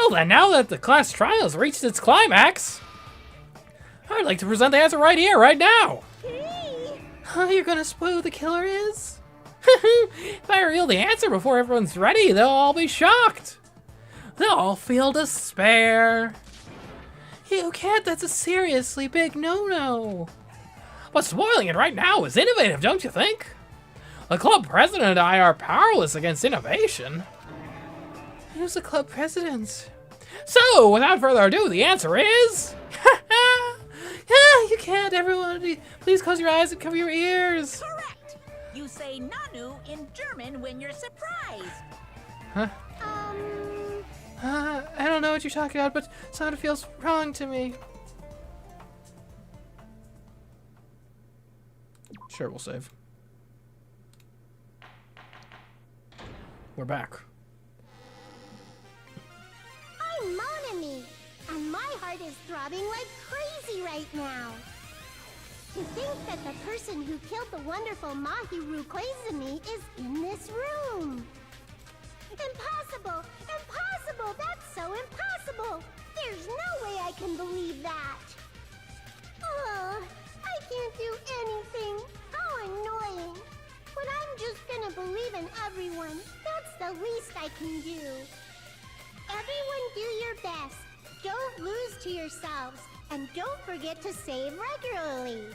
Well then, now that the class trial has reached its climax, I'd like to present the answer right here, right now. You're gonna spoil who the killer is? If I reveal the answer before everyone's ready, they'll all be shocked. They'll all feel despair. You can't, that's a seriously big no-no. But spoiling it right now is innovative, don't you think? The club president and I are powerless against innovation. Who's the club president? So, without further ado, the answer is... You can't, everyone. Please close your eyes and cover your ears. Correct. You say Nanu in German when you're surprised. Huh? I don't know what you're talking about, but something feels wrong to me. Sure, we'll save. We're back. I'm Monokuma, and my heart is throbbing like crazy right now. To think that the person who killed the wonderful Mahiru Koizumi is in this room. Impossible! Impossible! That's so impossible! There's no way I can believe that! Oh, I can't do anything! How annoying! But I'm just gonna believe in everyone. That's the least I can do. Everyone do your best. Don't lose to yourselves. And don't forget to save regularly.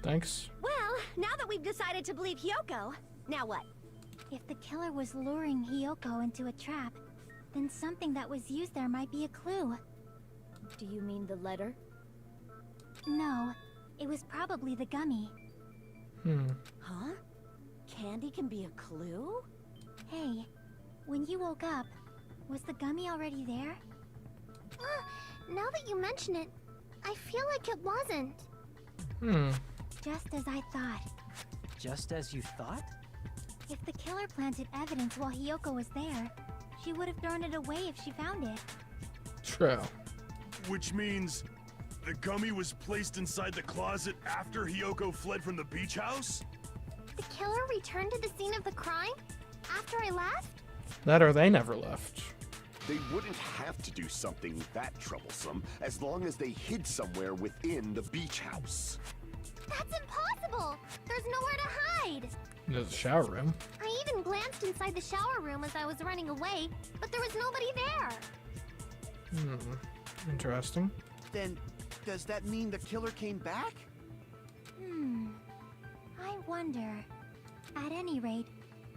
Thanks. Well, now that we've decided to believe Hiyoko, now what? If the killer was luring Hiyoko into a trap, then something that was used there might be a clue. Do you mean the letter? No, it was probably the gummy. Huh? Candy can be a clue? Hey, when you woke up, was the gummy already there? Now that you mention it, I feel like it wasn't. Just as I thought. Just as you thought? If the killer planted evidence while Hiyoko was there, she would have thrown it away if she found it. True. Which means the gummy was placed inside the closet after Hiyoko fled from the beach house? The killer returned to the scene of the crime after I left? That or they never left. They wouldn't have to do something that troublesome as long as they hid somewhere within the beach house. That's impossible! There's nowhere to hide! There's a shower room. I even glanced inside the shower room as I was running away, but there was nobody there. Interesting. Then, does that mean the killer came back? I wonder. At any rate,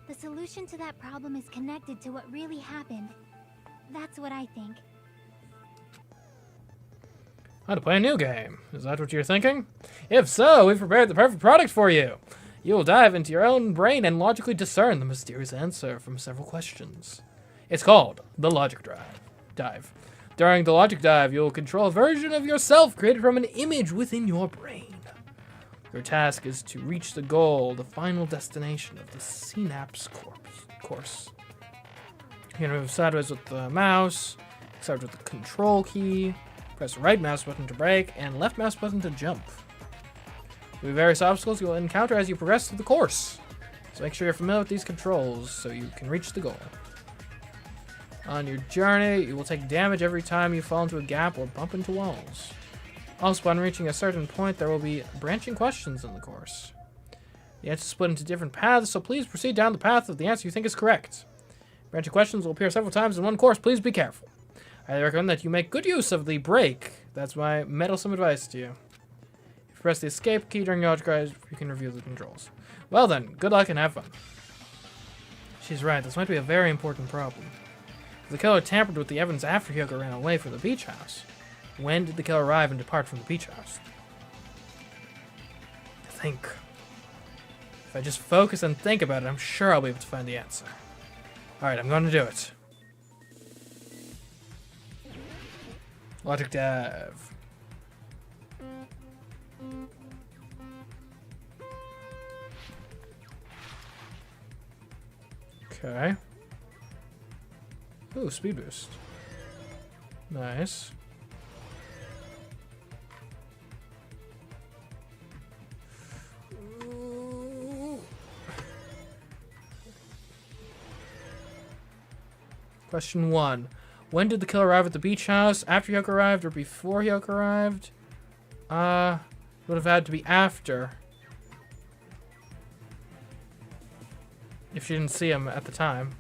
the solution to that problem is connected to what really happened. That's what I think. How to play a new game. Is that what you're thinking? If so, we've prepared the perfect product for you. You will dive into your own brain and logically discern the mysterious answer from several questions. It's called the Logic Dive. During the Logic Dive, you will control a version of yourself created from an image within your brain. Your task is to reach the goal, the final destination of the Synapse course. You can move sideways with the mouse, start with the control key, press the right mouse button to brake, and left mouse button to jump. There will be various obstacles you will encounter as you progress through the course, so make sure you're familiar with these controls so you can reach the goal. On your journey, you will take damage every time you fall into a gap or bump into walls. Also, upon reaching a certain point, there will be branching questions in the course. The answers split into different paths, so please proceed down the path of the answer you think is correct. Branching questions will appear several times in one course. Please be careful. I recommend that you make good use of the brake. That's my meddlesome advice to you. If you press the escape key during your logic drive, you can review the controls. Well then, good luck and have fun. She's right, this might be a very important problem. If the killer tampered with the evidence after Hiyoko ran away from the beach house, when did the killer arrive and depart from the beach house? Think. If I just focus and think about it, I'm sure I'll be able to find the answer. Alright, I'm going to do it. Logic Dive. Okay. Ooh, speed boost. Nice. Question 1. When did the killer arrive at the beach house? After Hyoko arrived or before Hyoko arrived? Would have had to be after. If she didn't see him at the time.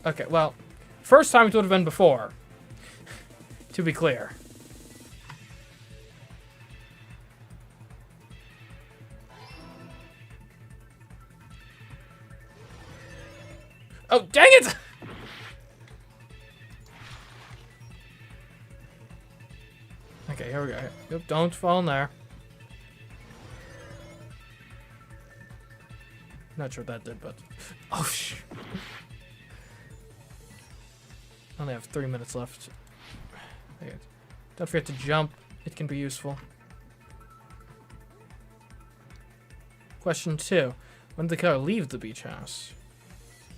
Okay, well, first time it would have been before. To be clear. Oh, dang it! Okay, here we go. Yep, don't fall in there. Not sure what that did, but... Oh, sh... I only have 3 minutes left. Okay. Don't forget to jump. It can be useful. Question 2. When did the killer leave the beach house?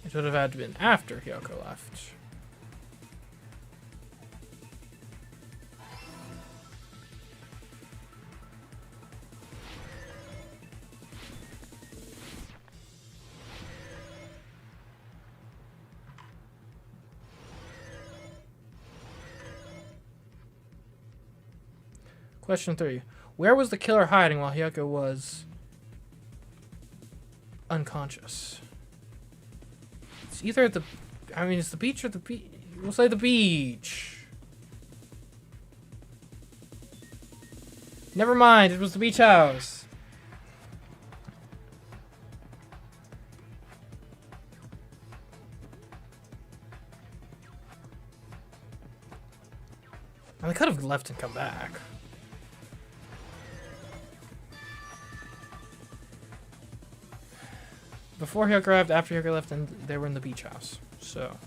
It would have had to been after Hyoko left. Question 3. Where was the killer hiding while Hyoko was unconscious? It's either at the... I mean, it's the beach or the beach. We'll say the beach. Never mind, it was the beach house. And they could have left and come back. Before Hyoko arrived, after Hyoko left, and they were in the beach house. So.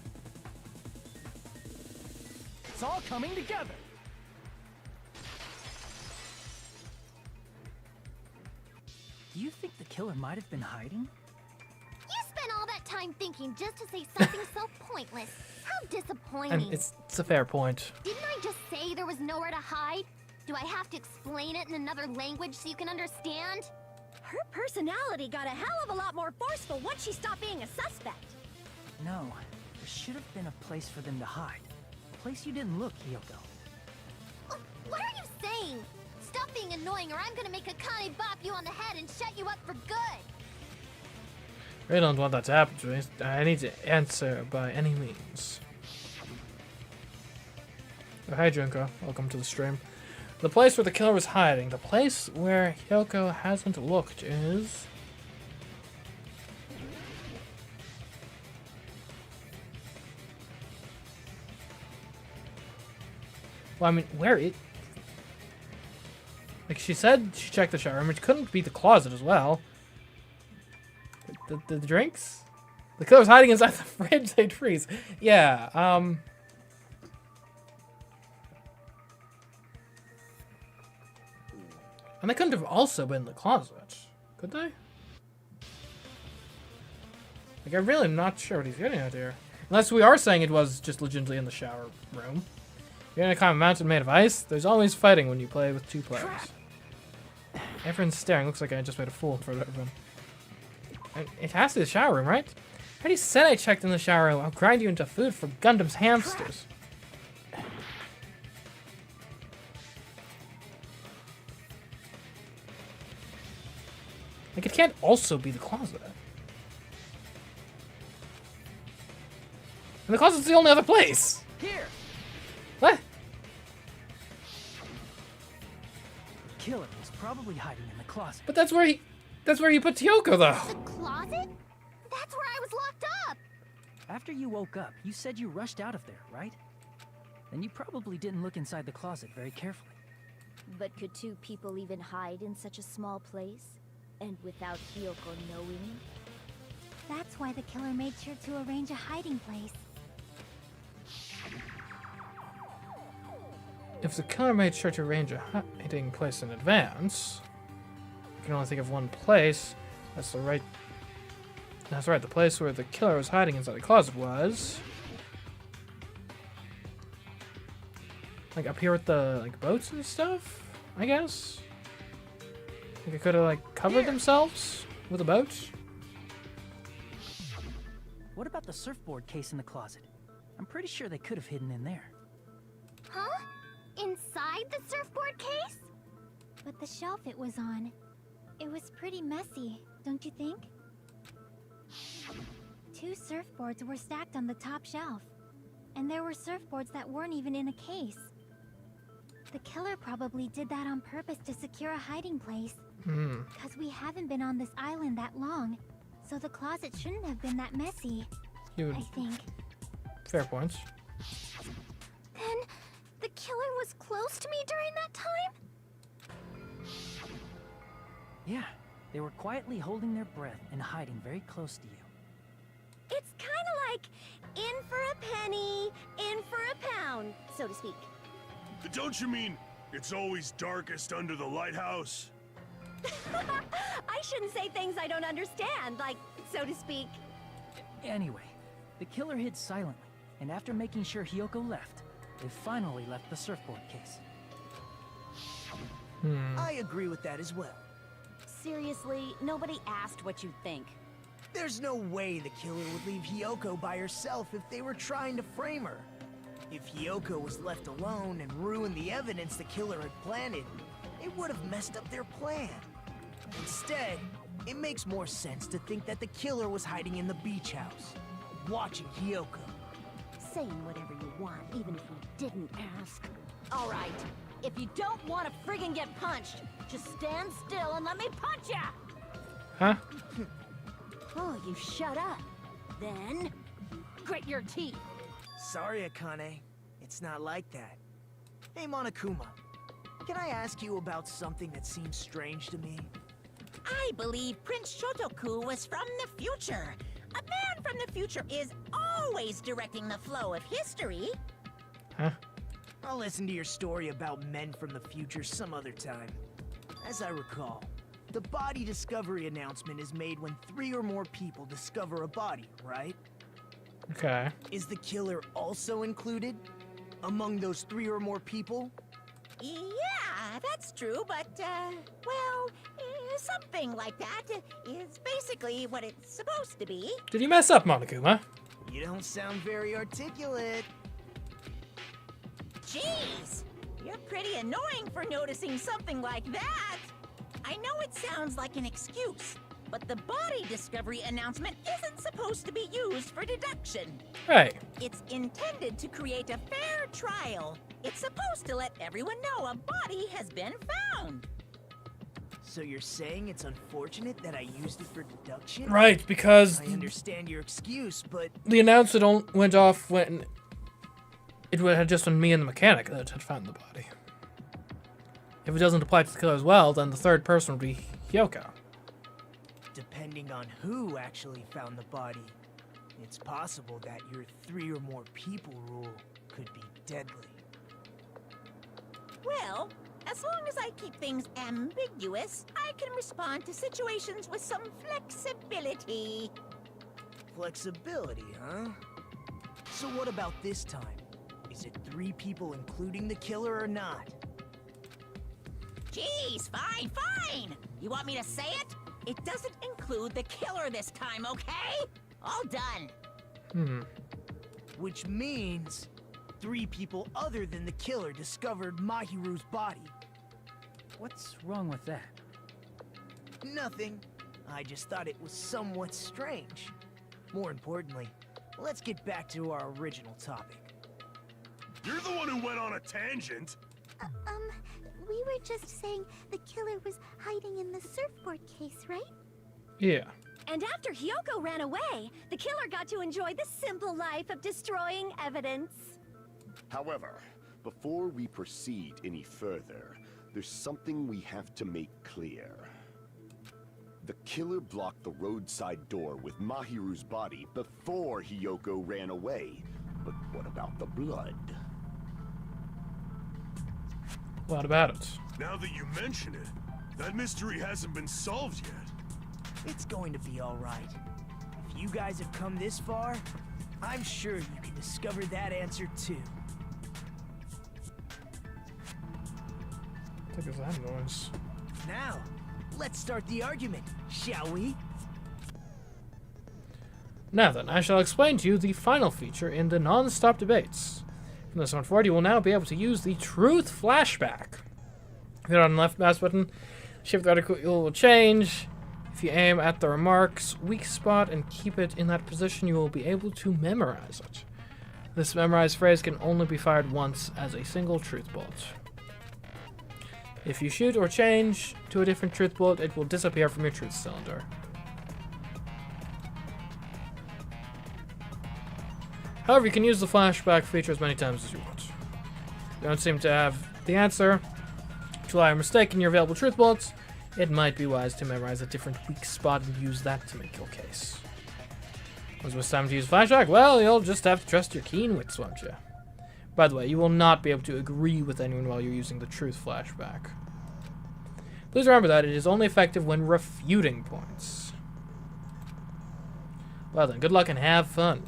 It's all coming together. Do you think the killer might have been hiding? You spent all that time thinking just to say something so pointless. How disappointing. And it's a fair point. Didn't I just say there was nowhere to hide? Do I have to explain it in another language so you can understand? Her personality got a hell of a lot more forceful once she stopped being a suspect. No, there should have been a place for them to hide. A place you didn't look, Hyoko. What are you saying? Stop being annoying or I'm gonna make Akane bop you on the head and shut you up for good. I really don't want that to happen to me. I need to answer by any means. Oh, hi, Junko. Welcome to the stream. The place where the killer was hiding. The place where Hyoko hasn't looked is... Well, I mean, where it... Like, she said she checked the shower room, which couldn't be the closet as well. The drinks? The killer's hiding inside the fridge, they'd freeze. Yeah, And they couldn't have also been in the closet, could they? Like, I really am not sure what he's getting at here. Unless we are saying it was just legitimately in the shower room. You're in a kind of mountain made of ice. There's always fighting when you play with 2 players. Everyone's staring. Looks like I just made a fool in front of everyone. It has to be the shower room, right? I already said I checked in the shower room. I'll grind you into food for Gundam's hamsters. Like, it can't also be the closet. And the closet's the only other place. Here. What? The killer was probably hiding in the closet. But that's where he put Hyoko, though. The closet? That's where I was locked up. After you woke up, you said you rushed out of there, right? Then you probably didn't look inside the closet very carefully. But could 2 people even hide in such a small place? And without Hyoko knowing? That's why the killer made sure to arrange a hiding place. If the killer made sure to arrange a hiding place in advance, I can only think of one place. That's right. The place where the killer was hiding inside the closet was... like, up here with the, like, boats and stuff, I guess? Like, they could have, like, covered themselves with a boat? what about the surfboard case in the closet? I'm pretty sure they could have hidden in there. Huh? Inside the surfboard case? But the shelf it was on, it was pretty messy, don't you think? 2 surfboards were stacked on the top shelf, and there were surfboards that weren't even in a case. The killer probably did that on purpose to secure a hiding place. Because we haven't been on this island that long, so the closet shouldn't have been that messy, I think. Fair points. Then, the killer was close to me during that time? Yeah, they were quietly holding their breath and hiding very close to you. It's kind of like in for a penny, in for a pound, so to speak. Don't you mean it's always darkest under the lighthouse? I shouldn't say things I don't understand, like, so to speak. Anyway, the killer hid silently, and after making sure Hiyoko left, they finally left the surfboard case. I agree with that as well. Seriously, nobody asked what you'd think. There's no way the killer would leave Hiyoko by herself if they were trying to frame her. If Hiyoko was left alone and ruined the evidence the killer had planted, it would have messed up their plan. Instead, it makes more sense to think that the killer was hiding in the beach house, watching Hiyoko. Saying whatever you want, even if we didn't ask. All right, if you don't want to friggin' get punched, just stand still and let me punch ya! Huh? Oh, you shut up. Then, grit your teeth. Sorry, Akane. It's not like that. Hey, Monokuma. Can I ask you about something that seems strange to me? I believe Prince Shotoku was from the future. A man from the future is always directing the flow of history. Huh? I'll listen to your story about men from the future some other time. As I recall, the body discovery announcement is made when 3 or more people discover a body, right? Okay. Is the killer also included among those 3 or more people? Yeah, that's true, but, well, something like that is basically what it's supposed to be. Did you mess up, Monokuma? You don't sound very articulate. Jeez, you're pretty annoying for noticing something like that. I know it sounds like an excuse, but the body discovery announcement isn't supposed to be used for deduction. Right. It's intended to create a fair trial. It's supposed to let everyone know a body has been found. So you're saying it's unfortunate that I used it for deduction? Right, because I understand your excuse, but the announcement went off when it had just been me and the mechanic that had found the body. If it doesn't apply to the killer as well, then the third person would be Hiyoko. depending on who actually found the body, it's possible that your 3 or more people rule could be deadly. Well, as long as I keep things ambiguous, I can respond to situations with some flexibility. Flexibility, huh? So what about this time? Is it 3 people including the killer or not? Geez, fine. You want me to say it? It doesn't include the killer this time, okay? All done. Which means 3 people other than the killer discovered Mahiru's body. What's wrong with that? Nothing. I just thought it was somewhat strange. More importantly, let's get back to our original topic. You're the one who went on a tangent. We were just saying the killer was hiding in the surfboard case, right? Yeah. And after Hiyoko ran away, the killer got to enjoy the simple life of destroying evidence. However, before we proceed any further, there's something we have to make clear. The killer blocked the roadside door with Mahiru's body before Hiyoko ran away. But what about the blood? What about it? Now that you mention it, that mystery hasn't been solved yet. It's going to be all right. If you guys have come this far, I'm sure you can discover that answer too. What is that noise? Now, let's start the argument, shall we? Now then, I shall explain to you the final feature in the non-stop debates. From this one forward, you will now be able to use the truth flashback. Hit on the left mouse button, shift the article will change. If you aim at the remark's weak spot and keep it in that position, you will be able to memorize it. This memorized phrase can only be fired once as a single truth bullet. If you shoot or change to a different truth bullet, it will disappear from your truth cylinder. However, you can use the flashback feature as many times as you want. If you don't seem to have the answer to lie or mistake in your available truth bullets, it might be wise to memorize a different weak spot and use that to make your case. Was it time to use flashback? Well, you'll just have to trust your keen wits, won't you? By the way, you will not be able to agree with anyone while you're using the truth flashback. Please remember that it is only effective when refuting points. Well then, good luck and have fun.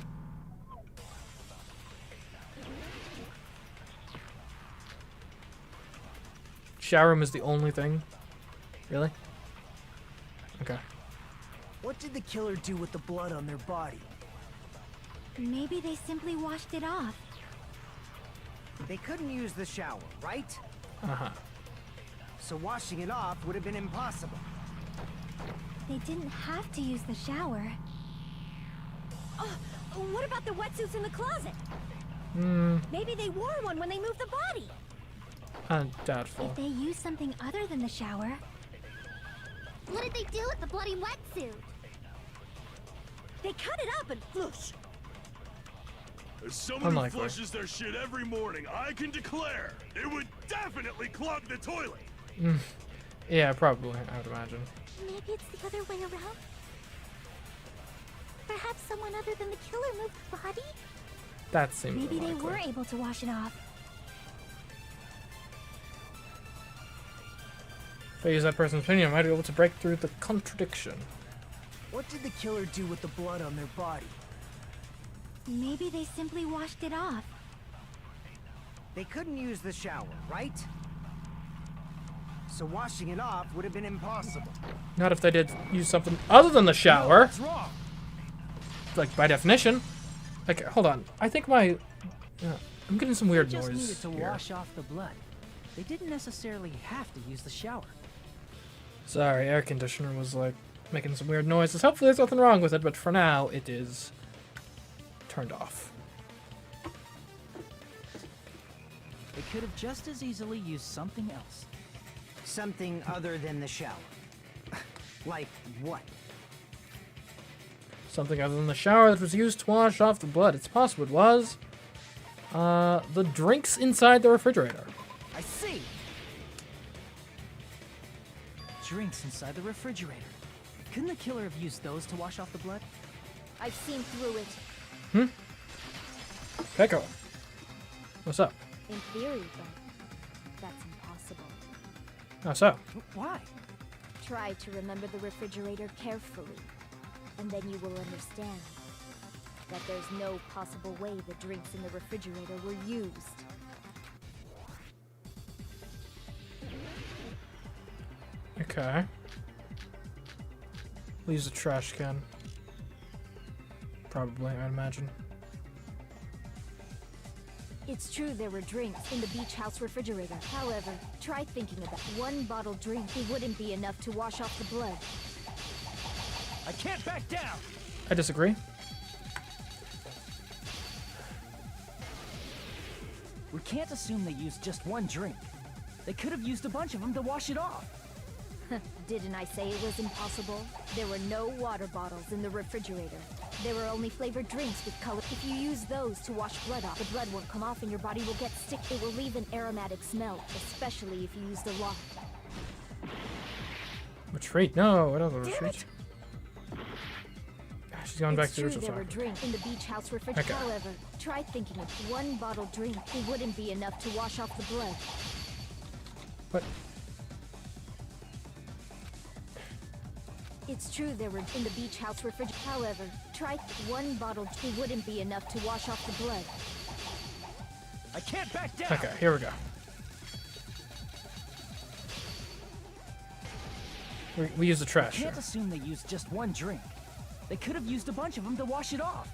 Shower room is the only thing? Really? Okay. What did the killer do with the blood on their body? Maybe they simply washed it off. They couldn't use the shower, right? Uh-huh. So washing it off would have been impossible. They didn't have to use the shower. Oh, what about the wetsuits in the closet? Maybe they wore one when they moved the body. Doubtful. If they used something other than the shower. What did they do with the bloody wetsuit? They cut it up and whoosh. As someone Unlikely. who flushes their shit every morning, I can declare it would definitely clog the toilet. Yeah, probably, I would imagine. Maybe it's the other way around? Perhaps someone other than the killer moved the body? That seems Maybe they unlikely. were able to wash it off. If I use that person's opinion, I might be able to break through the contradiction. What did the killer do with the blood on their body? Maybe they simply washed it off. They couldn't use the shower, right? So washing it off would have been impossible. Not if they did use something other than the shower. What's wrong? Like, by definition. Like, hold on. I think my... I'm getting some weird They just noise needed to here. wash off the blood. They didn't necessarily have to use the shower. Sorry, air conditioner was, like, making some weird noises. Hopefully there's nothing wrong with it, but for now, it is turned off. They could have just as easily used something else. Something other than the shower. Like what? Something other than the shower that was used to wash off the blood. It's possible it was the drinks inside the refrigerator. I see. Drinks inside the refrigerator. Couldn't the killer have used those to wash off the blood? I've seen through it. Peko. What's up? In theory, but that's impossible. How so? Why? Try to remember the refrigerator carefully, and then you will understand that there's no possible way the drinks in the refrigerator were used. Okay. We'll use a trash can. Probably, I'd imagine. It's true there were drinks in the beach house refrigerator. However, try thinking about one bottled drink. It wouldn't be enough to wash off the blood. I can't back down! I disagree. We can't assume they used just one drink. They could have used a bunch of them to wash it off. Didn't I say it was impossible? There were no water bottles in the refrigerator. There were only flavored drinks with color. If you use those to wash blood off, the blood won't come off and your body will get sick. It will leave an aromatic smell, especially if you use the lot. Retreat? No, I don't Damn retreat. She's going back It's to the true original there were topic. drinks in the beach house refrigerator. Okay. However, try thinking of one bottled drink. It wouldn't be enough to wash off the blood. What? It's true there were in the beach house refrigerator. However, try one bottle. It wouldn't be enough to wash off the blood. I can't back down! Okay, here we go. We use the trash. Can't Here. assume they used just one drink. They could have used a bunch of them to wash it off.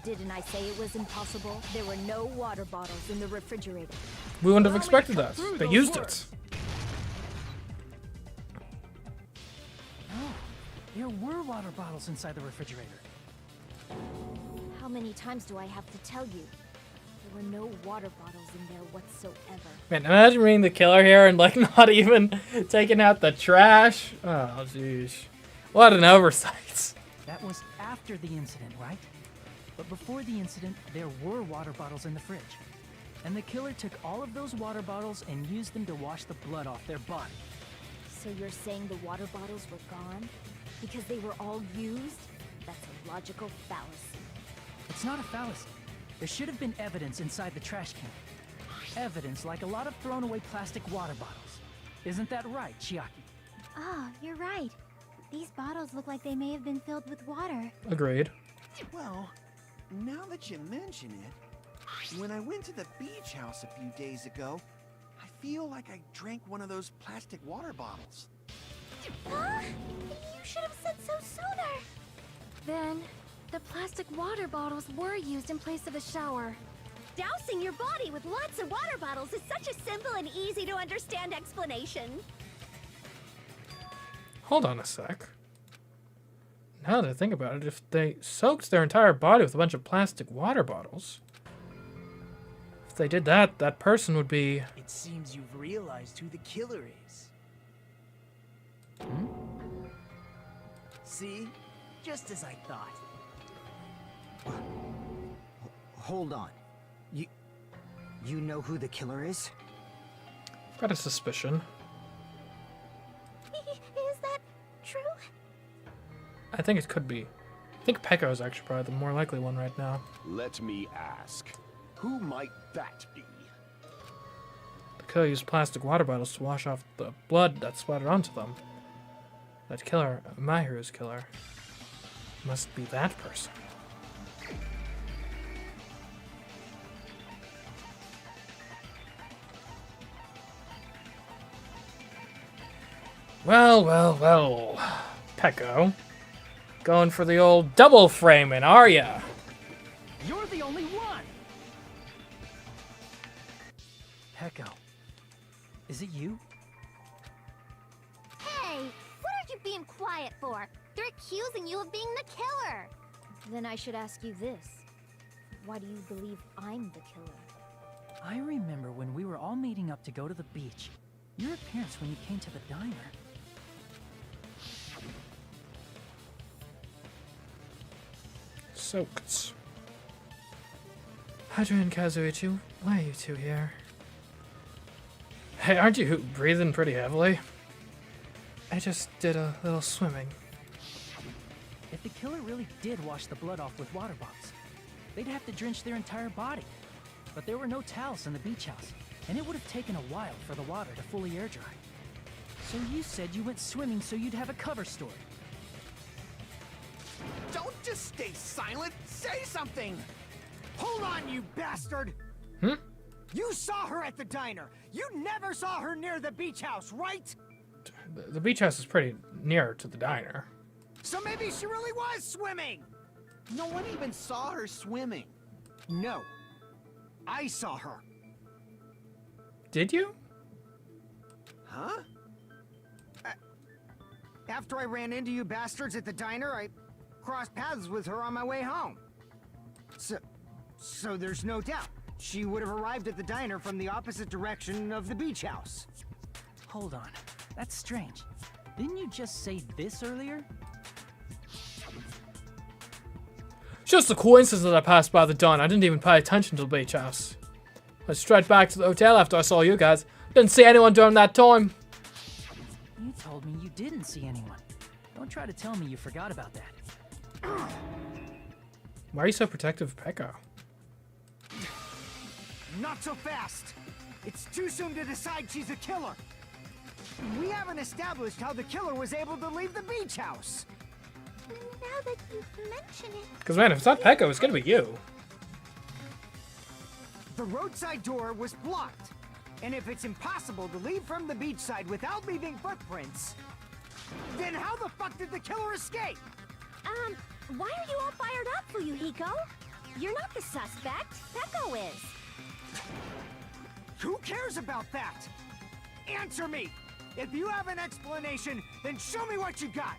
Didn't I say it was impossible? There were no water bottles in the refrigerator. We wouldn't have expected that. They used it. No, there were water bottles inside the refrigerator. How many times do I have to tell you? There were no water bottles in there whatsoever. Man, imagine being the killer here and like not even taking out the trash. Oh, jeez. What an oversight. That was after the incident, right? But before the incident, there were water bottles in the fridge. And the killer took all of those water bottles and used them to wash the blood off their body. So you're saying the water bottles were gone? Because they were all used? That's a logical fallacy. It's not a fallacy. There should have been evidence inside the trash can. Evidence like a lot of thrown away plastic water bottles. Isn't that right, Chiaki? Ah, you're right. These bottles look like they may have been filled with water. Agreed. Well, now that you mention it, when I went to the beach house a few days ago, I feel like I drank one of those plastic water bottles. Huh? You should have said so sooner. Then, the plastic water bottles were used in place of a shower. Dousing your body with lots of water bottles is such a simple and easy to understand explanation. Hold on a sec. Now that I think about it, if they soaked their entire body with a bunch of plastic water bottles, if they did that, that person would be... It seems you've realized who the killer is. Hmm? See? Just as I thought. Hold on. You know who the killer is? I've got a suspicion. Is that true? I think it could be. I think Peko is actually probably the more likely one right now. Let me ask, who might that be? The killer used plastic water bottles to wash off the blood that splattered onto them. That killer, Mahiru's killer, must be that person. Well. Peko. Going for the old double framing, are ya? You're the only one! Peko. Is it you? Hey, what are you being quiet for? They're accusing you of being the killer. Then I should ask you this. Why do you believe I'm the killer? I remember when we were all meeting up to go to the beach. Your appearance when you came to the diner. Soaked. Hadra and Kazuichi, why are you two here? Hey, aren't you breathing pretty heavily? I just did a little swimming. If the killer really did wash the blood off with water bottles, they'd have to drench their entire body. But there were no towels in the beach house, and it would have taken a while for the water to fully air dry. So you said you went swimming so you'd have a cover story. Don't just stay silent! Say something! Hold on, you bastard! You saw her at the diner! You never saw her near the beach house, right? The beach house is pretty near to the diner. So maybe she really was swimming! No one even saw her swimming. No. I saw her. Did you? Huh? After I ran into you bastards at the diner, I crossed paths with her on my way home. So there's no doubt. She would have arrived at the diner from the opposite direction of the beach house. Hold on. That's strange. Didn't you just say this earlier? Just a coincidence that I passed by the diner. I didn't even pay attention to the beach house. I went straight back to the hotel after I saw you guys. Didn't see anyone during that time. You told me you didn't see anyone. Don't try to tell me you forgot about that. Why are you so protective of Peko? Not so fast! It's too soon to decide she's a killer. We haven't established how the killer was able to leave the beach house. Now that you mention it... Because man, if it's not Peko, it's gonna be you. The roadside door was blocked. And if it's impossible to leave from the beachside without leaving footprints, then how the fuck did the killer escape? Why are you all fired up, Fuyuhiko? You're not the suspect. Peko is. Who cares about that? Answer me! If you have an explanation, then show me what you got!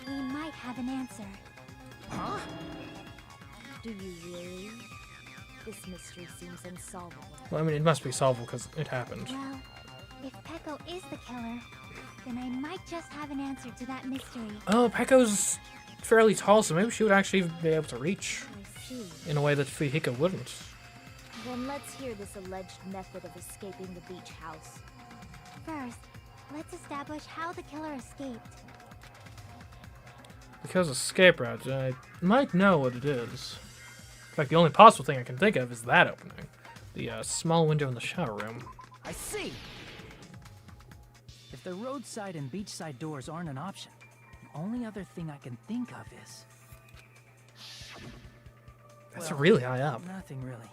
We might have an answer. Huh? Do you really? This mystery seems unsolvable. Well, I mean, it must be solvable because it happened. Well, if Peko is the killer, then I might just have an answer to that mystery. Oh, Pecco's fairly tall, so maybe she would actually be able to reach I see. in a way that Fuyuhiko wouldn't. Then let's hear this alleged method of escaping the beach house. First, let's establish how the killer escaped. Because escape route, I might know what it is. In fact, the only possible thing I can think of is that opening. The small window in the shower room. I see! If the roadside and beachside doors aren't an option, the only other thing I can think of is... That's well, really high up. Nothing really.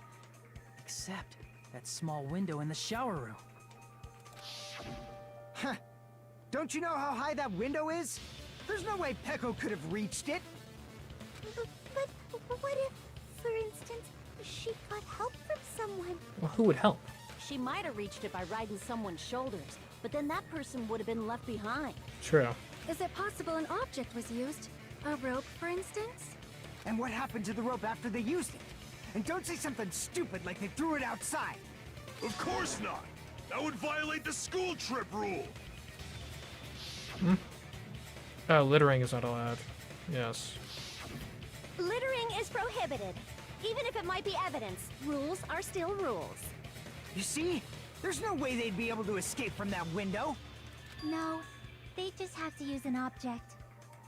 Except that small window in the shower room. Huh. Don't you know how high that window is? There's no way Peko could have reached it. But what if, for instance, she got help from someone? Well, who would help? She might have reached it by riding someone's shoulders, but then that person would have been left behind. True. Is it possible an object was used? A rope, for instance? And what happened to the rope after they used it? And don't say something stupid like they threw it outside. Of course not! That would violate the school trip rule! Oh, littering is not allowed. Yes. Littering is prohibited. Even if it might be evidence, rules are still rules. You see? There's no way they'd be able to escape from that window. No, they just have to use an object.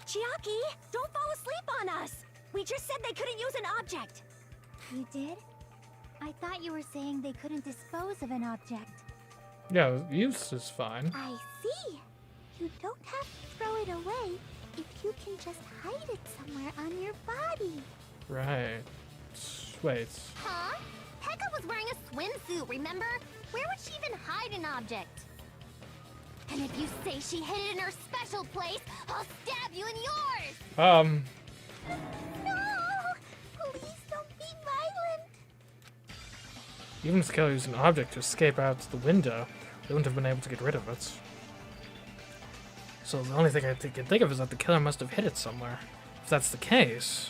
Chiaki, don't fall asleep on us! We just said they couldn't use an object! You did? I thought you were saying they couldn't dispose of an object. Yeah, use is fine. I see. You don't have to throw it away if you can just hide it somewhere on your body. Right. Wait. Huh? Pekka was wearing a swimsuit, remember? Where would she even hide an object? And if you say she hid it in her special place, I'll stab you in yours! No! Please don't be violent! Even if the killer used an object to escape out the window, they wouldn't have been able to get rid of it. So the only thing I can think of is that the killer must have hid it somewhere. If that's the case...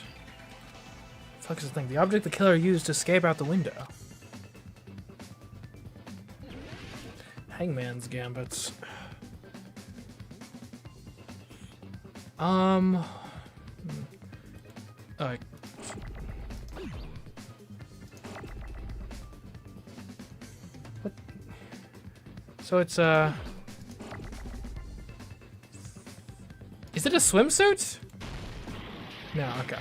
Fuck is the thing? The object the killer used to escape out the window. Hangman's Gambits. Alright. What? So it's, is it a swimsuit? No, okay.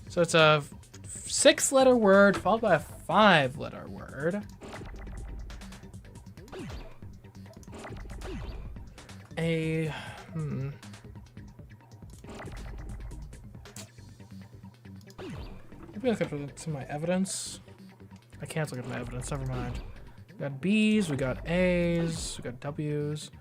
So it's a 6-letter word followed by a 5-letter word. Maybe look at some of my evidence. I can't look at my evidence, never mind. We got B's, we got A's, we got W's.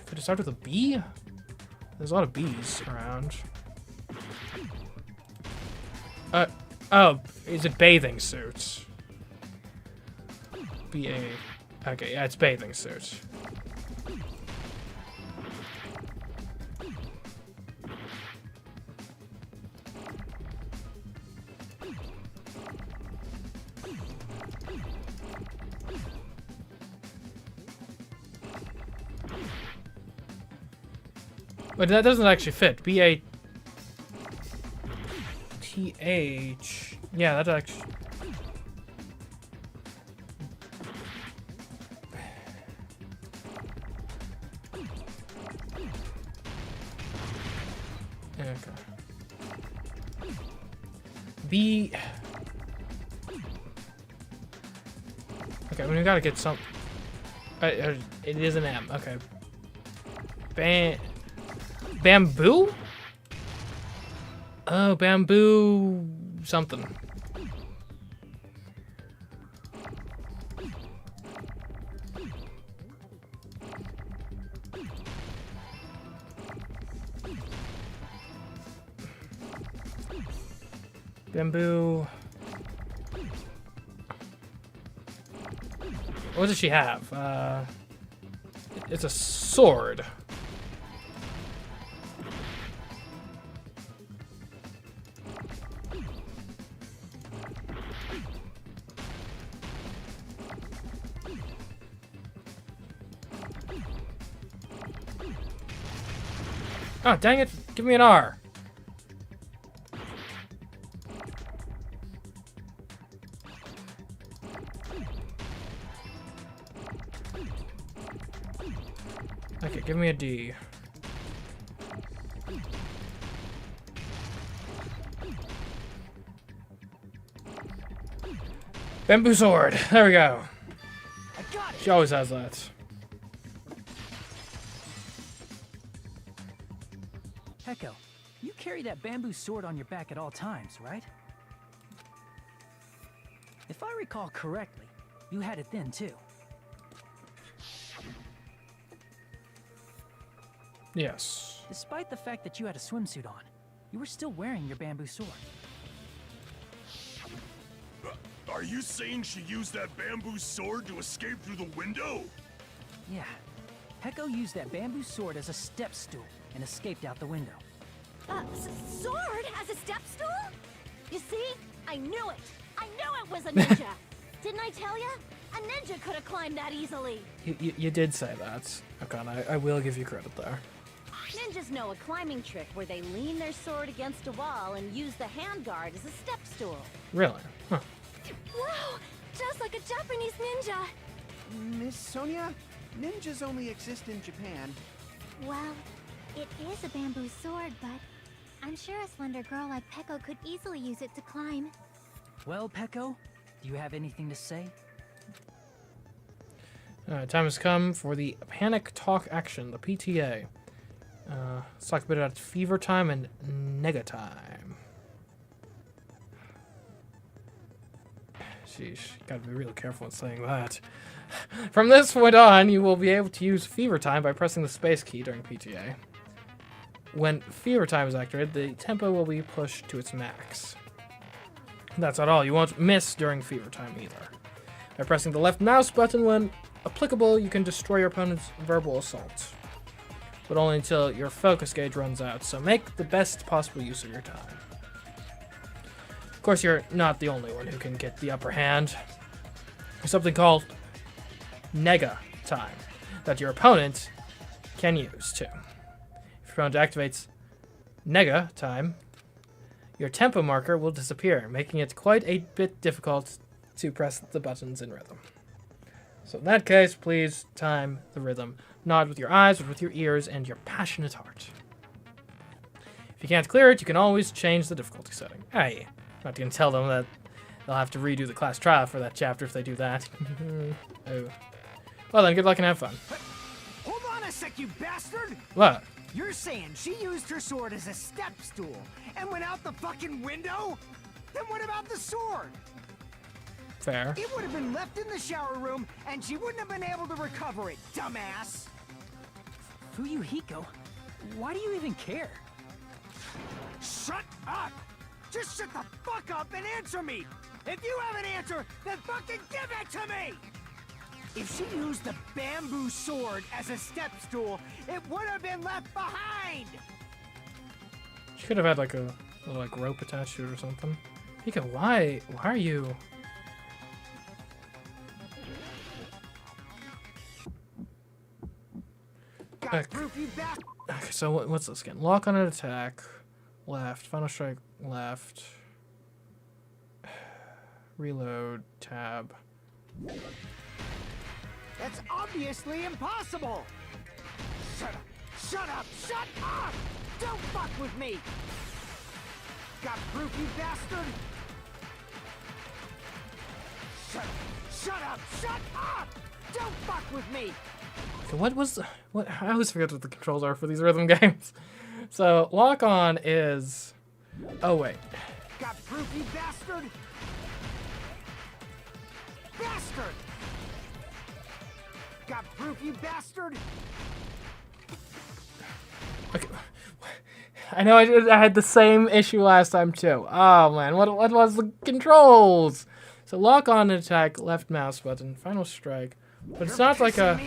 Could it start with a B? There's a lot of B's around. Oh, is it bathing suit? B-A. Okay, yeah, it's bathing suit. But that doesn't actually fit. B-A-T-H. Yeah, that actually... Okay. B... Okay, I mean, we gotta get some... it is an M, okay. Bamboo? Oh, bamboo something. Bamboo. What does she have? It's a sword. Oh, dang it. Give me an R. Okay, give me a D. Bamboo sword. There we go. She always has that. Peko, you carry that bamboo sword on your back at all times, right? If I recall correctly, you had it then too. Yes. Despite the fact that you had a swimsuit on, you were still wearing your bamboo sword. Are you saying she used that bamboo sword to escape through the window? Yeah. Peko used that bamboo sword as a step stool and escaped out the window. Sword as a step stool? You see? I knew it! I knew it was a ninja! Didn't I tell ya? A ninja could have climbed that easily! You did say that. Okay, I will give you credit there. Ninjas know a climbing trick where they lean their sword against a wall and use the handguard as a step stool. Really? Huh. Wow! Just like a Japanese ninja! Miss Sonia, ninjas only exist in Japan. Well, it is a bamboo sword, but I'm sure a slender girl like Peko could easily use it to climb. Well, Peko, do you have anything to say? Time has come for the Panic Talk action, the PTA. Let's talk a bit about fever time and nega time. Sheesh, gotta be really careful in saying that. From this point on, you will be able to use fever time by pressing the space key during PTA. When fever time is activated, the tempo will be pushed to its max. That's not all, you won't miss during fever time either. By pressing the left mouse button when applicable, you can destroy your opponent's verbal assault. But only until your focus gauge runs out, so make the best possible use of your time. Of course, you're not the only one who can get the upper hand. There's something called nega time that your opponent can use too. If your opponent activates nega time, your tempo marker will disappear, making it quite a bit difficult to press the buttons in rhythm. So in that case, please time the rhythm, not with your eyes, but with your ears and your passionate heart. If you can't clear it, you can always change the difficulty setting. Hey, I'm not going to tell them that they'll have to redo the class trial for that chapter if they do that. Oh. Well then, good luck and have fun. Hold on a sec, you bastard! What? You're saying she used her sword as a step stool and went out the fucking window? Then what about the sword? Fair. It would have been left in the shower room, and she wouldn't have been able to recover it, dumbass! Fuyuhiko, why do you even care? Shut up! Just shut the fuck up and answer me! If you have an answer, then fucking give it to me! If she used the bamboo sword as a step stool, it would have been left behind! She could have had like a little like rope attached to it or something. Pika, why are you? Okay, so what's this again? Lock on an attack, left. Final strike, left. Reload, tab. That's obviously impossible! Shut up! Shut up! Shut up! Don't fuck with me! Got proof, you bastard? Shut up! Shut up! Shut up! Don't fuck with me! Okay, what? I always forget what the controls are for these rhythm games. So lock on is. Oh wait. Got proof, you bastard! Bastard! Got proof, you bastard! Okay. I know I had the same issue last time too. Oh man, what was the controls? So lock on and attack, left mouse button, final strike. But it's not like a...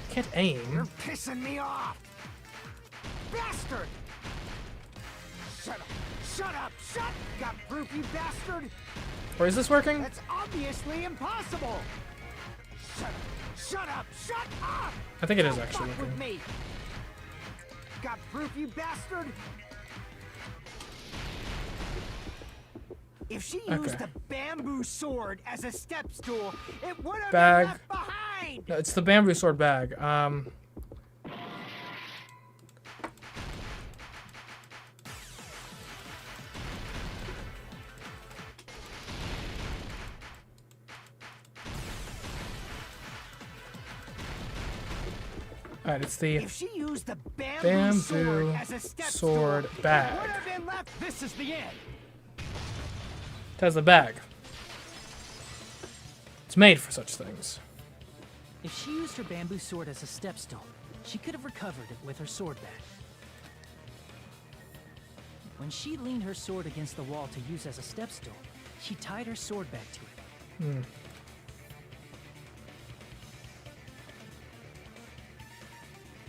Can't aim. You're pissing me off! Bastard! Shut up! Shut up! Shut! Got proof, you bastard! Or is this working? That's obviously impossible! Shut up! Shut up! Shut up! I think it is Don't actually fuck with working. me. Got proof, you bastard? If she used the bamboo sword as a step stool, it would have been left behind! No, it's the bamboo sword bag. Alright, it's the If she used the bamboo sword as a step sword stool, bag. it would have been left. This is the end. It has the bag. It's made for such things. If she used her bamboo sword as a step stool, she could have recovered it with her sword bag. When she leaned her sword against the wall to use as a step stool, she tied her sword bag to it.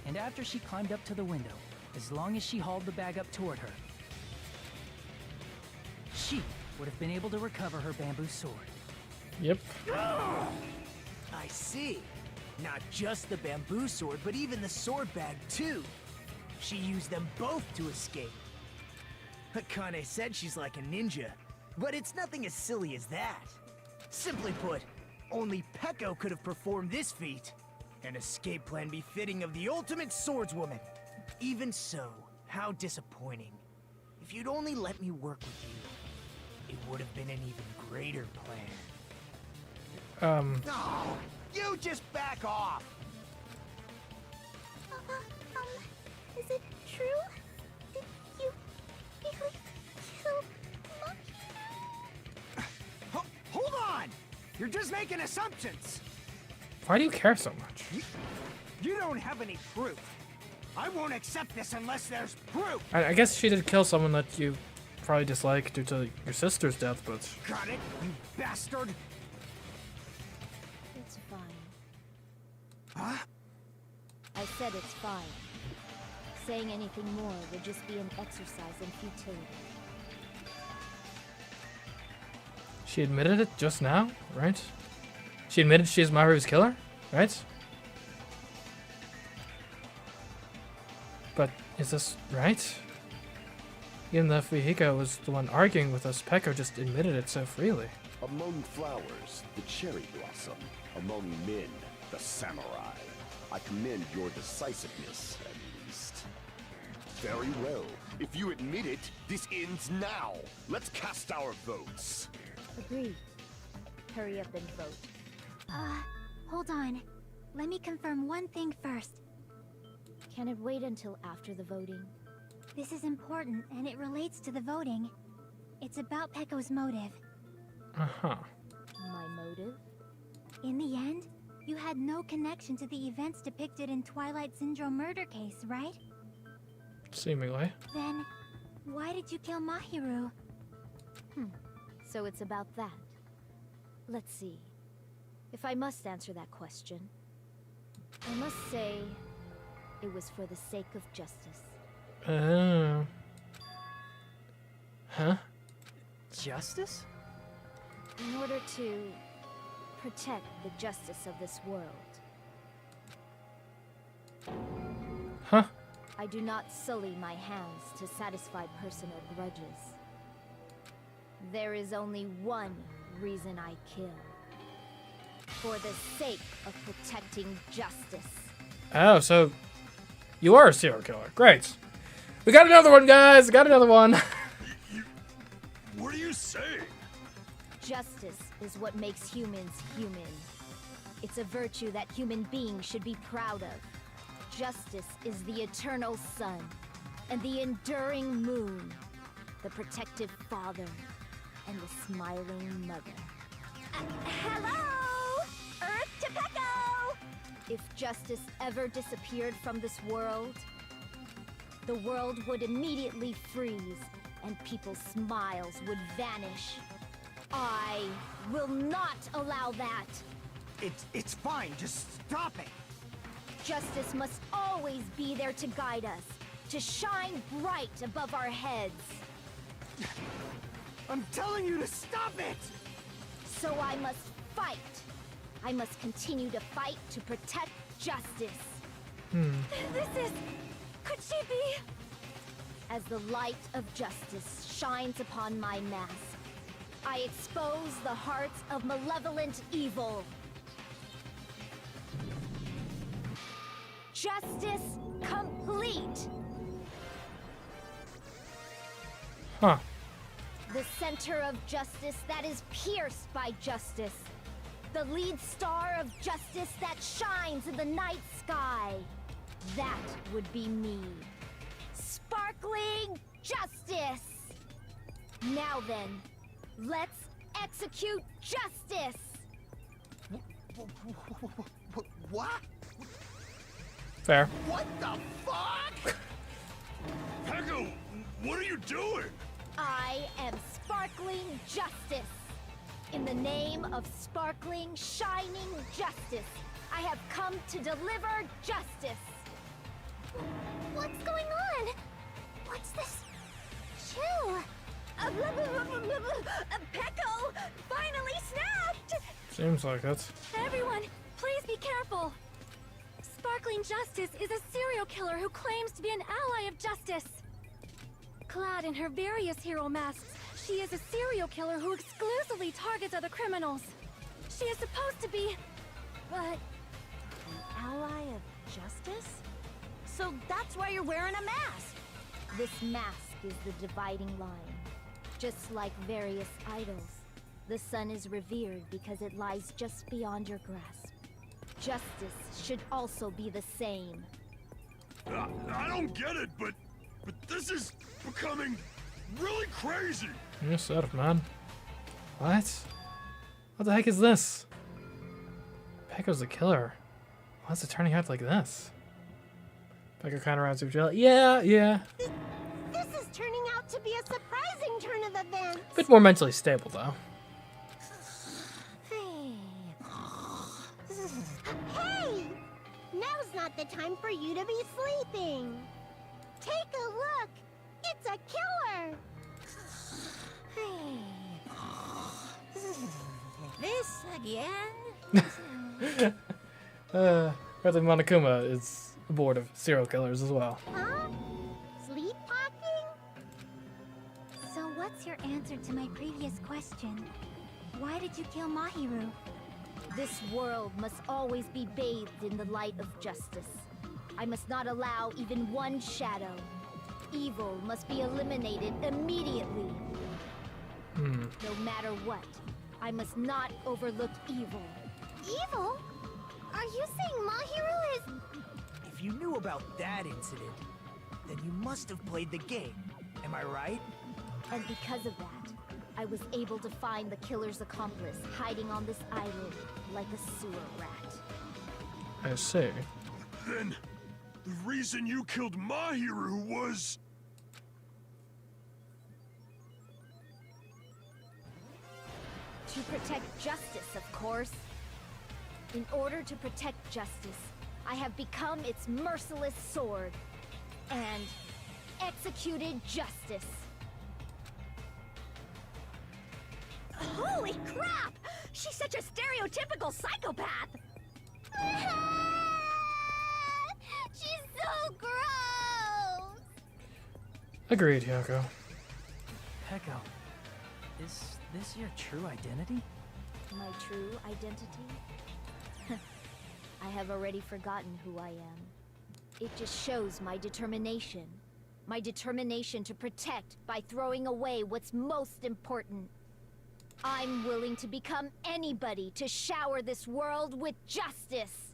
And after she climbed up to the window, as long as she hauled the bag up toward her, she would have been able to recover her bamboo sword. Yep. I see. Not just the bamboo sword, but even the sword bag too. She used them both to escape. Akane said she's like a ninja, but it's nothing as silly as that. Simply put, only Peko could have performed this feat. An escape plan befitting of the ultimate swordswoman. Even so, how disappointing. If you'd only let me work with you, it would have been an even greater plan. No! You just back off! Is it true? Did you really kill Monkey? Hold on! You're just making assumptions! Why do you care so much? You don't have any proof. I won't accept this unless there's proof! I guess she did kill someone that you probably dislike due to your sister's death, but... Got it, you bastard! It's fine. Huh? I said it's fine. Saying anything more would just be an exercise in futility. She admitted it just now, right? She admitted she is Mahiru's killer, right? But is this right? Even though Fujihiko was the one arguing with us, Peko just admitted it so freely. Among flowers, the cherry blossom. Among men, the samurai. I commend your decisiveness, at least. Very well. If you admit it, this ends now. Let's cast our votes. Agreed. Hurry up and vote. Hold on. Let me confirm one thing first. Can it wait until after the voting? This is important, and it relates to the voting. It's about Peko's motive. Uh-huh. My motive? In the end, you had no connection to the events depicted in Twilight Syndrome murder case, right? Seemingly. Then, why did you kill Mahiru? So it's about that. Let's see. If I must answer that question, I must say it was for the sake of justice. Oh. Huh? Justice? In order to protect the justice of this world. Huh? I do not sully my hands to satisfy personal grudges. There is only one reason I kill. For the sake of protecting justice. Oh, so you are a serial killer. Great. We got another one, guys. Got another one. What are you saying? Justice is what makes humans human. It's a virtue that human beings should be proud of. Justice is the eternal sun and the enduring moon. the protective father, and the smiling mother. Hello! Earth to Pecco! If justice ever disappeared from this world, the world would immediately freeze, and people's smiles would vanish. I will not allow that! It's fine, just stop it! Justice must always be there to guide us, to shine bright above our heads. I'm telling you to stop it! So I must fight. I must continue to fight to protect justice. This is... Could she be... As the light of justice shines upon my mask, I expose the hearts of malevolent evil. Justice complete! Huh. The center of justice that is pierced by justice. The lead star of justice that shines in the night sky. That would be me. Sparkling justice! Now then, let's execute justice! What? Fair. What the fuck? Pecco, what are you doing? I am sparkling justice. In the name of sparkling, shining justice, I have come to deliver justice. What's going on? What's this chill? Pecco finally snapped! Seems like it. Everyone, please be careful. Sparkling Justice is a serial killer who claims to be an ally of justice. Clad in her various hero masks, she is a serial killer who exclusively targets other criminals. She is supposed to be... but... An ally of justice? So that's why you're wearing a mask! This mask is the dividing line. Just like various idols, the sun is revered because it lies just beyond your grasp. Justice should also be the same. I don't get it, but this is becoming really crazy. You said it, man. What? What the heck is this? Pecco's the killer. Why is it turning out like this? Pecco kind of rounds up jail. Yeah. This is turning out to be a surprising turn of events. A bit more mentally stable, though. Hey! Now's not the time for you to be sleeping. Take a look. It's a killer. This again? Apparently Monokuma is aboard of serial killers as well. Huh? Sleepwalking? So what's your answer to my previous question? Why did you kill Mahiru? This world must always be bathed in the light of justice. I must not allow even one shadow. Evil must be eliminated immediately. No matter what, I must not overlook evil. Evil? Are you saying Mahiru is... If you knew about that incident, then you must have played the game. Am I right? And because of that, I was able to find the killer's accomplice hiding on this island like a sewer rat. I see. Then the reason you killed Mahiru was... To protect justice, of course. In order to protect justice, I have become its merciless sword and executed justice. Holy crap! She's such a stereotypical psychopath! She's so gross! Agreed, Yoko. Pecco, is this your true identity? My true identity? I have already forgotten who I am. It just shows my determination. My determination to protect by throwing away what's most important. I'm willing to become anybody to shower this world with justice.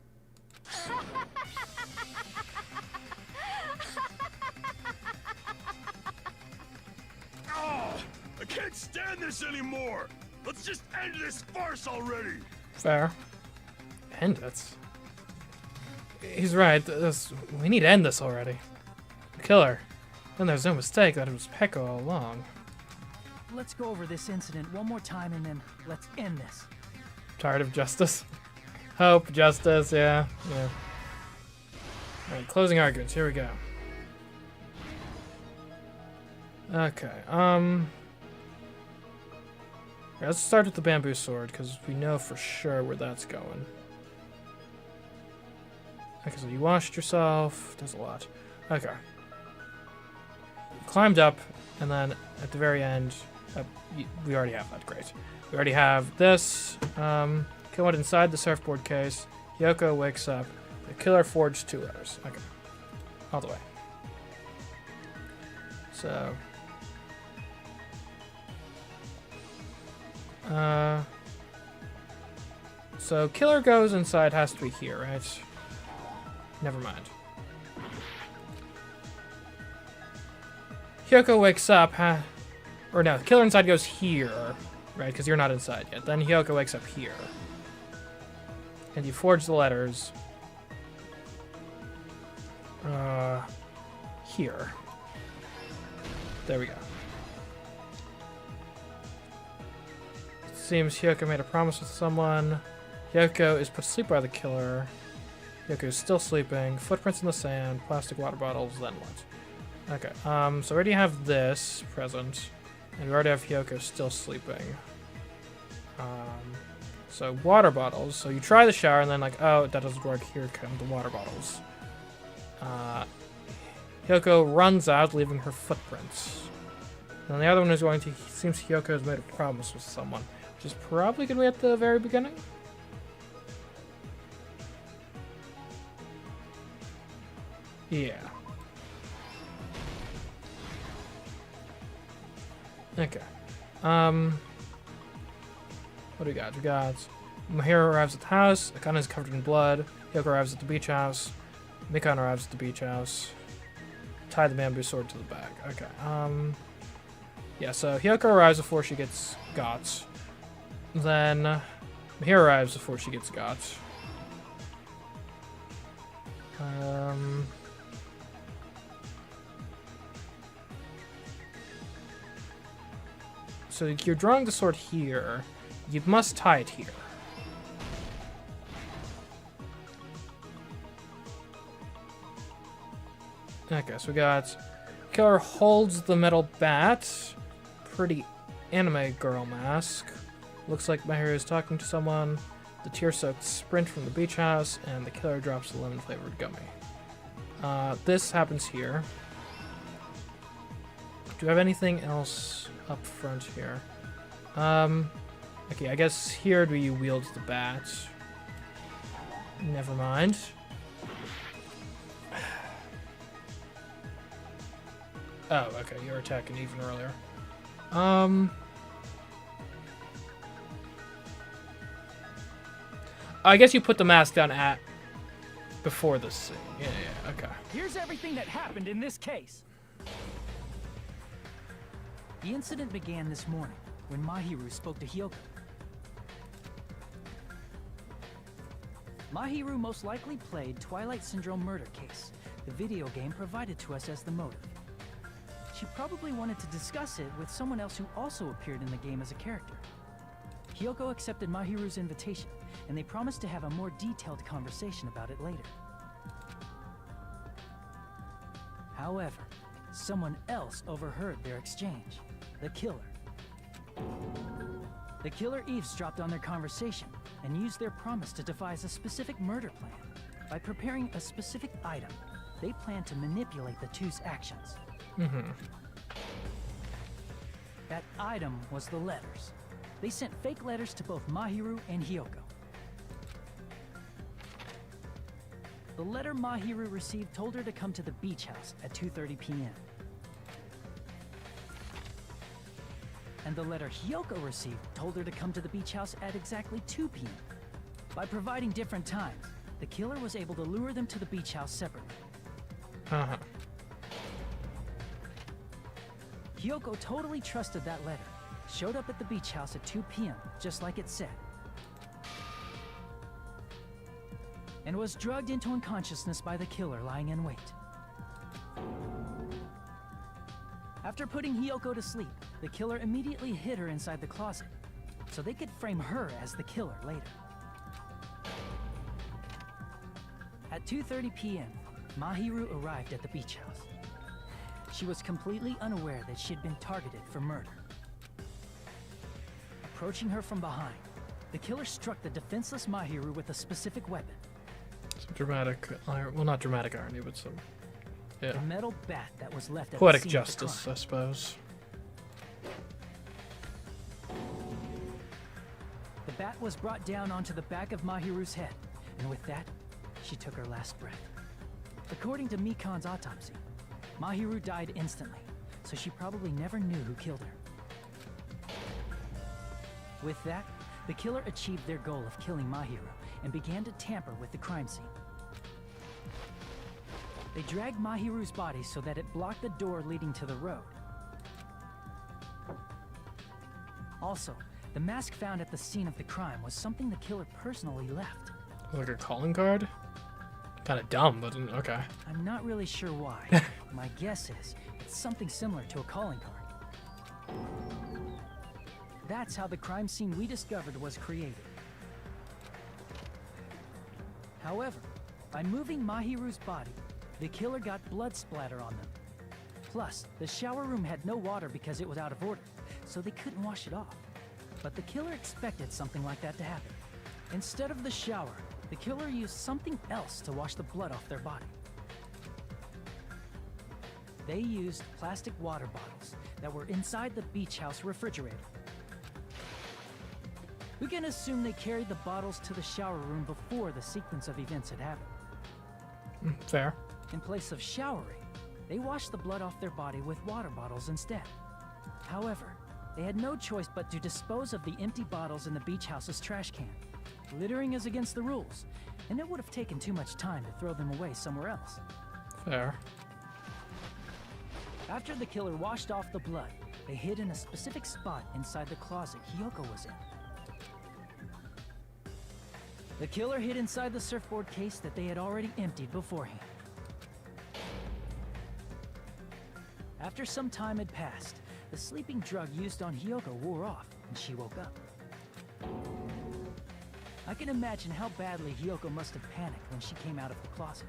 can't stand this anymore! Let's just end this farce already! Fair. End it. He's right. We need to end this already. The killer. Then there's no mistake that it was Peko all along. Let's go over this incident one more time and then let's end this. Tired of justice? Hope, justice, yeah. Alright, closing arguments. Here we go. Okay, let's start with the bamboo sword, because we know for sure where that's going. Okay, so you washed yourself. Does a lot. Okay. You climbed up, and then at the very end, we already have that. Great. We already have this. Kill it inside the surfboard case. Hiyoko wakes up. The killer forged 2 letters. Okay. All the way. So. So killer goes inside has to be here, right? Never mind. Hiyoko wakes up, or no, killer inside goes here, right? Because you're not inside yet. Then Hiyoko wakes up here. And you forge the letters. Here. There we go. It seems Hiyoko made a promise with someone. Hiyoko is put to sleep by the killer. Hiyoko is still sleeping. Footprints in the sand. Plastic water bottles. Then what? Okay. So we already have this present. And we already have Hiyoko still sleeping. So water bottles. So you try the shower and then like, oh, that doesn't work. Here come the water bottles. Hiyoko runs out, leaving her footprints. And the other one is going to... Seems Hiyoko has made a promise with someone. Which is probably going to be at the very beginning. Yeah. Okay. What do we got? We got... Mahiro arrives at the house. Akane is covered in blood. Hiyoko arrives at the beach house. Mikan arrives at the beach house. Tie the bamboo sword to the back. Okay. Yeah, so Hiyoko arrives before she gets got. Then Mahiro arrives before she gets got. So you're drawing the sword here. You must tie it here. Okay, so we got killer holds the metal bat. Pretty anime girl mask. Looks like Mahiro is talking to someone. The tear-soaked sprint from the beach house, and the killer drops the lemon-flavored gummy. This happens here. Do we have anything else up front here? Okay, I guess here do you wield the bat. Never mind. Oh, okay, you're attacking even earlier. I guess you put the mask down at before this scene. Yeah, okay. Here's everything that happened in this case. The incident began this morning when Mahiru spoke to Hiyoko. Mahiru most likely played Twilight Syndrome Murder Case, the video game provided to us as the motive. She probably wanted to discuss it with someone else who also appeared in the game as a character. Hiyoko accepted Mahiru's invitation, and they promised to have a more detailed conversation about it later. However, someone else overheard their exchange. The killer. The killer eavesdropped on their conversation and used their promise to devise a specific murder plan. By preparing a specific item, they planned to manipulate the two's actions. That item was the letters. They sent fake letters to both Mahiru and Hiyoko. The letter Mahiru received told her to come to the beach house at 2:30 p.m. And the letter Hiyoko received told her to come to the beach house at exactly 2 p.m. By providing different times, the killer was able to lure them to the beach house separately. Hiyoko totally trusted that letter showed up at the beach house at 2 p.m., just like it said, and was drugged into unconsciousness by the killer lying in wait. After putting Hiyoko to sleep, the killer immediately hid her inside the closet, so they could frame her as the killer later. At 2:30 p.m., Mahiru arrived at the beach house. She was completely unaware that she'd been targeted for murder. Approaching her from behind, the killer struck the defenseless Mahiru with a specific weapon. Some dramatic, well, not dramatic irony, but some, yeah. A metal bat that was left at Poetic the scene justice, of the I suppose. The bat was brought down onto the back of Mahiru's head, and with that, she took her last breath. According to Mikan's autopsy, Mahiru died instantly, so she probably never knew who killed her. With that, the killer achieved their goal of killing Mahiru and began to tamper with the crime scene. They dragged Mahiru's body so that it blocked the door leading to the road. Also, the mask found at the scene of the crime was something the killer personally left. Like a calling card? Kind of dumb, but okay. I'm not really sure why. My guess is it's something similar to a calling card. That's how the crime scene we discovered was created. However, by moving Mahiru's body, the killer got blood splatter on them. Plus, the shower room had no water because it was out of order, so they couldn't wash it off. But the killer expected something like that to happen. Instead of the shower, the killer used something else to wash the blood off their body. They used plastic water bottles that were inside the beach house refrigerator. We can assume they carried the bottles to the shower room before the sequence of events had happened. Fair. In place of showering, they washed the blood off their body with water bottles instead. However, they had no choice but to dispose of the empty bottles in the beach house's trash can. Littering is against the rules, and it would have taken too much time to throw them away somewhere else. Fair. After the killer washed off the blood, they hid in a specific spot inside the closet Hiyoko was in. The killer hid inside the surfboard case that they had already emptied beforehand. After some time had passed, the sleeping drug used on Hiyoko wore off, and she woke up. I can imagine how badly Hiyoko must have panicked when she came out of the closet.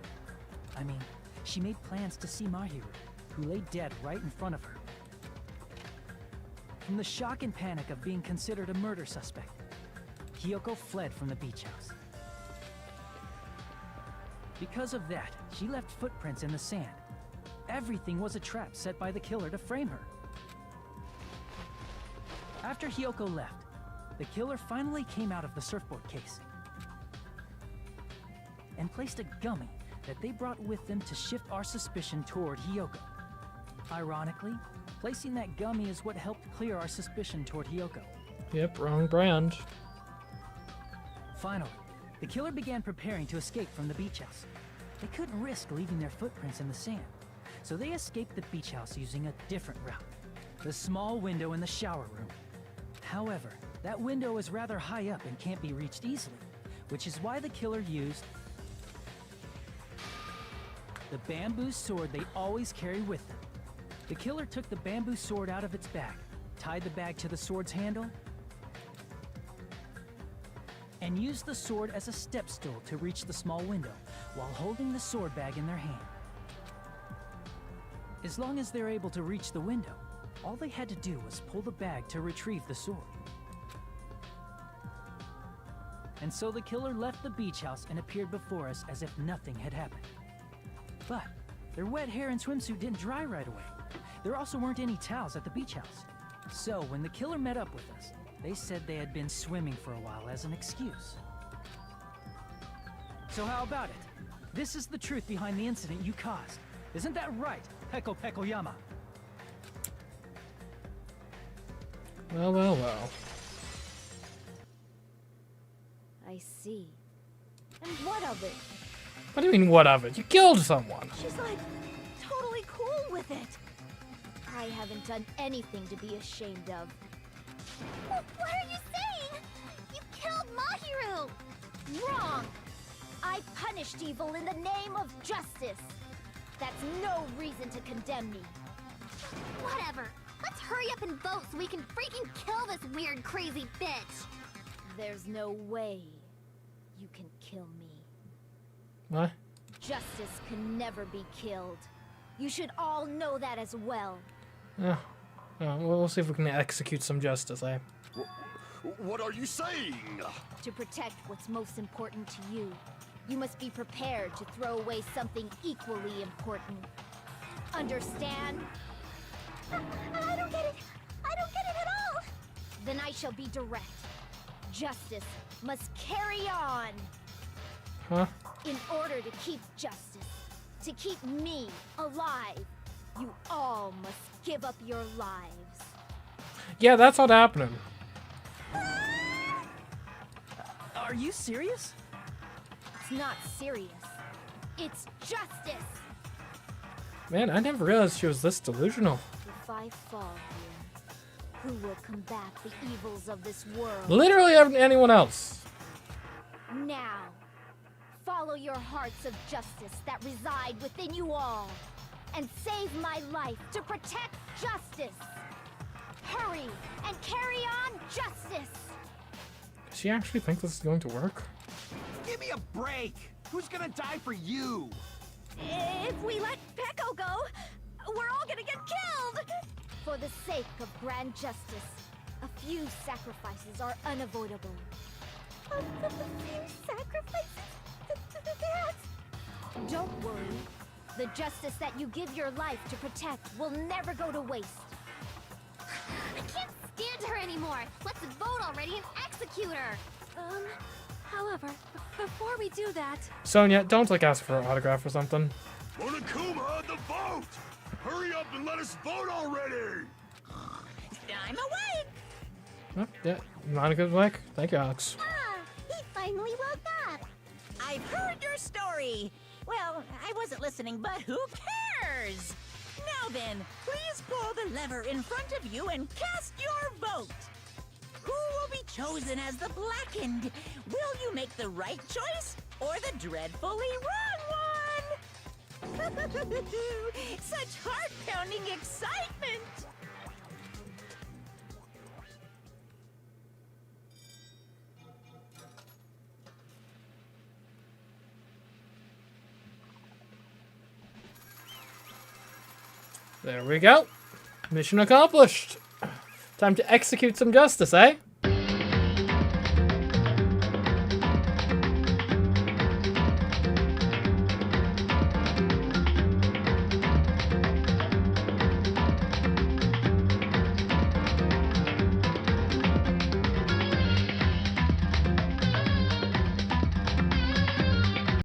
I mean, she made plans to see Mahiru, who lay dead right in front of her. From the shock and panic of being considered a murder suspect, Hiyoko fled from the beach house. Because of that, she left footprints in the sand. Everything was a trap set by the killer to frame her. After Hiyoko left, the killer finally came out of the surfboard case and placed a gummy that they brought with them to shift our suspicion toward Hiyoko. Ironically, placing that gummy is what helped clear our suspicion toward Hiyoko. Yep, wrong brand. Finally, the killer began preparing to escape from the beach house. They couldn't risk leaving their footprints in the sand, so they escaped the beach house using a different route, the small window in the shower room. However, that window is rather high up and can't be reached easily, which is why the killer used the bamboo sword they always carry with them. The killer took the bamboo sword out of its bag, tied the bag to the sword's handle, and used the sword as a step stool to reach the small window while holding the sword bag in their hand. As long as they're able to reach the window, all they had to do was pull the bag to retrieve the sword. And so the killer left the beach house and appeared before us as if nothing had happened. But their wet hair and swimsuit didn't dry right away. There also weren't any towels at the beach house. So when the killer met up with us, they said they had been swimming for a while as an excuse. So how about it? This is the truth behind the incident you caused. Isn't that right, Peko Peko Yama? Well, well, well. I see. And what of it? What do you mean, what of it? You killed someone! She's like, totally cool with it. I haven't done anything to be ashamed of. What are you saying? You killed Mahiru! Wrong! I punished evil in the name of justice. That's no reason to condemn me. Whatever. Let's hurry up and vote so we can freaking kill this weird, crazy bitch. There's no way you can kill me. What? Justice can never be killed. You should all know that as well. Yeah. We'll see if we can execute some justice, eh? What are you saying? To protect what's most important to you, you must be prepared to throw away something equally important. Understand? I don't get it. I don't get it at all. Then I shall be direct. Justice must carry on. Huh? In order to keep justice, to keep me alive, you all must give up your lives. Yeah, that's not happening. Are you serious? It's not serious. It's justice. Man, I never realized she was this delusional. If I fall here, who will combat the evils of this world? Literally anyone else. Now, follow your hearts of justice that reside within you all, and save my life to protect justice. Hurry and carry on justice. Does she actually think this is going to work? Give me a break! Who's gonna die for you? If we let Peko go, we're all gonna get killed! For the sake of grand justice, a few sacrifices are unavoidable. A few sacrifices? Don't worry. The justice that you give your life to protect will never go to waste. I can't stand her anymore. Let's vote already and execute her. However, before we do that... Sonia, don't like ask for an autograph or something. Monokuma, the vote! Hurry up and let us vote already! I'm awake! Oh, yeah, Monica's awake. Thank you, Alex. Ah, he finally woke up. I've heard your story. Well, I wasn't listening, but who cares? Now then, please pull the lever in front of you and cast your vote. Who will be chosen as the Blackened? Will you make the right choice or the dreadfully wrong one? Such heart-pounding excitement! There we go. Mission accomplished. Time to execute some justice, eh?